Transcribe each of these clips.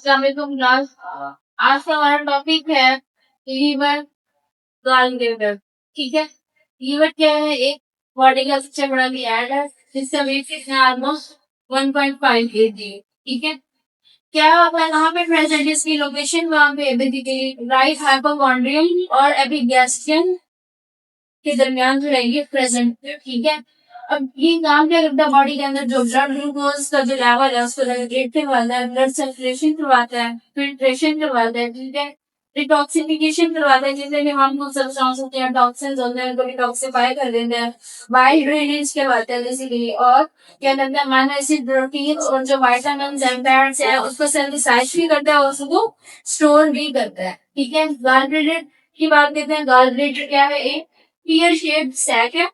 अस्सलामुअलैकुम क्लास। आज का हमारा टॉपिक है लीवर गॉलब्लैडर। ठीक है, लीवर क्या है? एक बॉडी का सबसे बड़ा ग्लैंड है जिसका वेट कितना है? Almost 1.5 kg। ठीक है, क्या होता है कहाँ पे प्रेजेंट है? इसकी लोकेशन वहाँ पे बेसिकली राइट हाइपोकॉन्ड्रियम और एपिगैस्ट्रियम के दरमियान जो रहेंगे प्रेजेंट। ठीक है, अब ये काम क्या करता है? बॉडी के अंदर जो ब्लड ग्लूकोज का जो लेवल है उसको रेगुलेट करवाता है, ब्लड सर्कुलेशन करवाता है, फिल्ट्रेशन करवाता है। ठीक है, डिटॉक्सिफिकेशन करवाता है, जिससे कि हम सब्सटेंस होते हैं, टॉक्सिन्स होते हैं, उनको डिटॉक्सिफाई कर देते हैं। बाइल ड्रेनेज करवाता है बेसिकली। और क्या करता है? अमीनो एसिड, प्रोटीन और जो विटामिन्स एंड फैट्स है उसको सिंथेसाइज भी करता है और उसको स्टोर भी करता है। ठीक है, गॉलब्लैडर की बात करते हैं। गॉलब्लैडर क्या है? एक पीयर शेप्ड सैक है।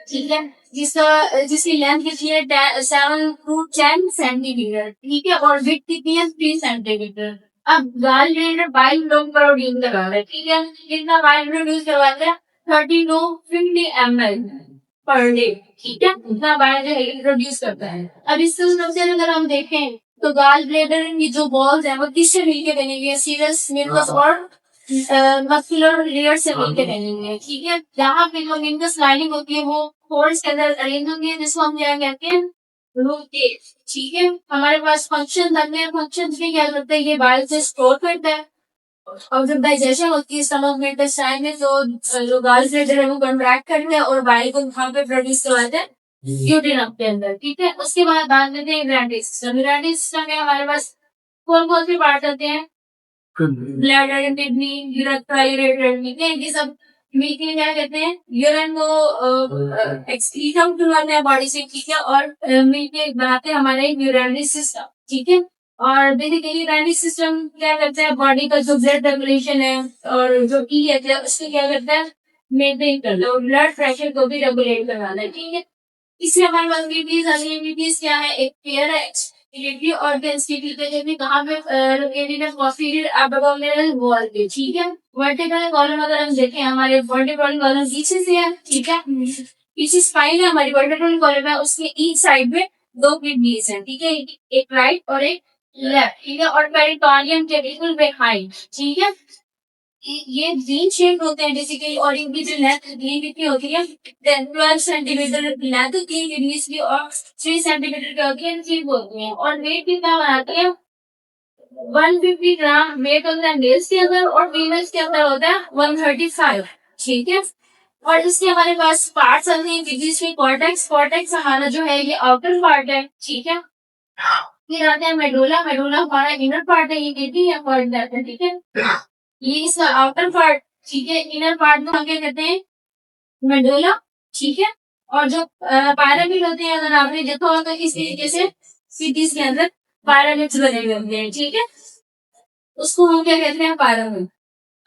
ठीक है, जिसकी लेंथ कितनी है? 7 to 10 सेंटीमीटर। ठीक है, और विड्थ कितनी है? 3 सेंटीमीटर। अब गॉलब्लैडर बाइल प्रोड्यूस करवा रहा है। ठीक है, कितना बाइल प्रोड्यूस करवाता है? 30 to 50 ml पर डे। ठीक है, इतना बाइल जो है प्रोड्यूस करता है। अब इस सिस्टम से अगर हम देखें तो गॉलब्लैडर की जो बॉल्स है वो किससे मिलके बनी हुई है? सीरस, म्यूकस और मस्कुलर लेयर से मिलके बनेंगे। ठीक है, जहाँ पे जो मिनकस लाइनिंग होती है वो पोर्स के अंदर अरेंज होंगी है, जिसको हम क्या कहते हैं? Root cage. ठीक है, हमारे पास फंक्शन करते हैं। फंक्शन भी क्या करते हैं? ये बाइल से स्टोर करता है और जब डाइजेशन होती है स्टमक में इंटेस्टाइन में तो जो गॉलब्लैडर है वो कंट्रैक्ट करते हैं और बाइल को वहां पे प्रोड्यूस करवाते हैं ड्यूटेनम के अंदर। ठीक है, उसके बाद बात करते हैं ग्लैंडी सिस्टम। ग्लैंडी सिस्टम में हमारे पास कौन कौन से पार्ट होते हैं? Bladder, kidney, urethra, ureter. ठीक है, ये सब मिलके क्या कहते हैं? यूरिन को एक्सक्रीट आउट करवाते हैं बॉडी से। ठीक है, और मिलके बनाते हैं हमारे यूरिनरी सिस्टम। ठीक है, और बेसिकली यूरिनरी सिस्टम क्या करता है? बॉडी का जो ब्लड रेगुलेशन है और जो पीएच है उसको क्या करता है? मेंटेन करता है और ब्लड प्रेशर को भी रेगुलेट करवाता है। ठीक है, इसमें हमारे पास एमबीबीएस एमबीबीएस क्या है? एक पेयर है एक्सपीरियंटली और डेंसिटी भी कहाँ पे लोकेटेड है? posterior abdominal wall पे। ठीक है, वर्टिकल कॉलम अगर हम देखें हमारे वर्टिकल कॉलम पीछे से है। ठीक है, पीछे स्पाइन है हमारी, वर्टिकल कॉलम है उसके ईच साइड में दो किडनीज हैं। ठीक है, एक राइट और एक लेफ्ट। ठीक है, और पेरिटोनियम के बिल्कुल बिहाइंड। ठीक है, ये ग्रीन शेड होते हैं बेसिकली, और इनकी जो लेंथ ग्रीन कितनी होती है? 12 सेंटीमीटर लेंथ की किडनीज की और 3 सेंटीमीटर की होती है। इनकी बोलती है और वेट कितना बनाती है? 150 ग्राम वेट होता है मेल्स के अंदर और फीमेल्स के अंदर होता है 135। ठीक है, और इसके हमारे पास पार्ट्स आते हैं किडनीज में। कॉर्टेक्स, कॉर्टेक्स हमारा जो है ये आउटर पार्ट है। ठीक है, फिर आते हैं मेडुला, मेडुला हमारा इनर पार्ट है, ये किडनी है पॉइंट है। ठीक है, ये इसका आउटर पार्ट। ठीक है, इनर पार्ट में हम क्या कहते हैं? मेडुला। ठीक है, और जो पायरामिड होते हैं अगर आपने देखा हो तो इस तरीके से किडनीज के अंदर पायरामिड्स बने हुए होते हैं। ठीक है, उसको हम क्या कहते हैं? पायरामिड।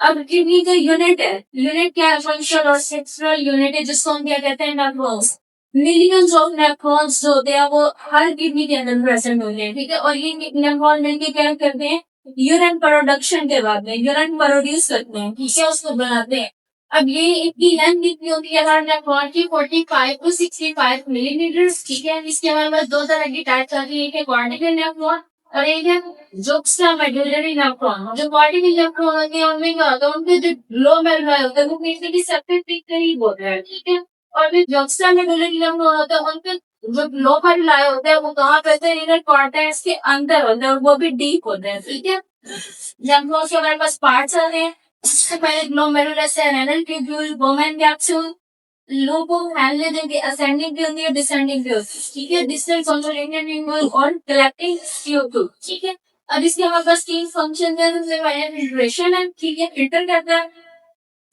अब किडनी का यूनिट है, यूनिट क्या है? फंक्शनल और सेक्सुअल यूनिट है जिसको हम क्या कहते हैं? नेफ्रॉन्स। मिलियंस ऑफ नेफ्रॉन्स जो होते हैं वो हर किडनी के अंदर प्रेजेंट होते हैं। ठीक है, और ये नेफ्रॉन मिलके क्या करते हैं? यूरिन प्रोडक्शन के बाद में यूरिन प्रोड्यूस करते हैं। ठीक है, उसको बनाते हैं। अब ये इनकी लेंथ कितनी होती है हर नेफ्रॉन की? 45 to 65 मिलीमीटर। ठीक है, इसके हमारे पास दो तरह की टाइप्स आती है, एक है कॉर्टिकल नेफ्रॉन और एक है जुक्स्टामेडुलरी नेफ्रॉन। जो कॉर्टिकल नेफ्रॉन होते हैं उनमें क्या होता है? उनके जो लो मेडुला होता है वो बेसिकली सबसे करीब होता है। ठीक है, और जो जुक्स्टामेडुलरी नेफ्रॉन होता है उनके जो लो मेडुला होता है वो कहाँ पे होता है? इनर कॉर्टेक्स के अंदर होता है और वो भी डीप होता है। ठीक है, नेफ्रॉन के हमारे पास पार्ट्स आते हैं। सबसे पहले ग्लोमेरुलर से रेनल ट्यूब्यूल, बोमेन कैप्सूल, लोगों हैंडले देंगे, असेंडिंग भी होती है, डिसेंडिंग भी होती है। ठीक है, डिस्टल कंसोलिडेटेड रिंगल और कलेक्टिंग CO2। ठीक है, अब इसके हमारे पास तीन फंक्शन है। सबसे पहले फिल्ट्रेशन है। ठीक है, फिल्टर करता है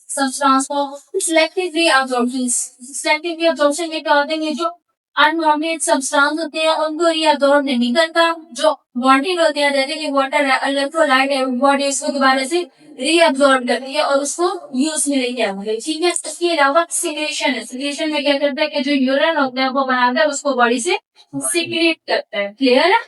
सब्सटेंस को। सिलेक्टिव रीअब्जॉर्प्शन, सिलेक्टिव रीअब्जॉर्प्शन में क्या होते हैं? जो अनवांटेड सब्सटेंस होते हैं उनको रीअब्जॉर्ब नहीं करता, जो वांटेड होते हैं जैसे कि वाटर है, इलेक्ट्रोलाइट है, बॉडी इसको दोबारा से रीअब्जॉर्ब करती है और उसको यूज में लेके आती है। ठीक है, इसके अलावा सिक्रेशन है। सिक्रेशन में क्या करता है कि जो यूरिन होता है वो बनाता है उसको बॉडी से सिक्रेट करता है। क्लियर है?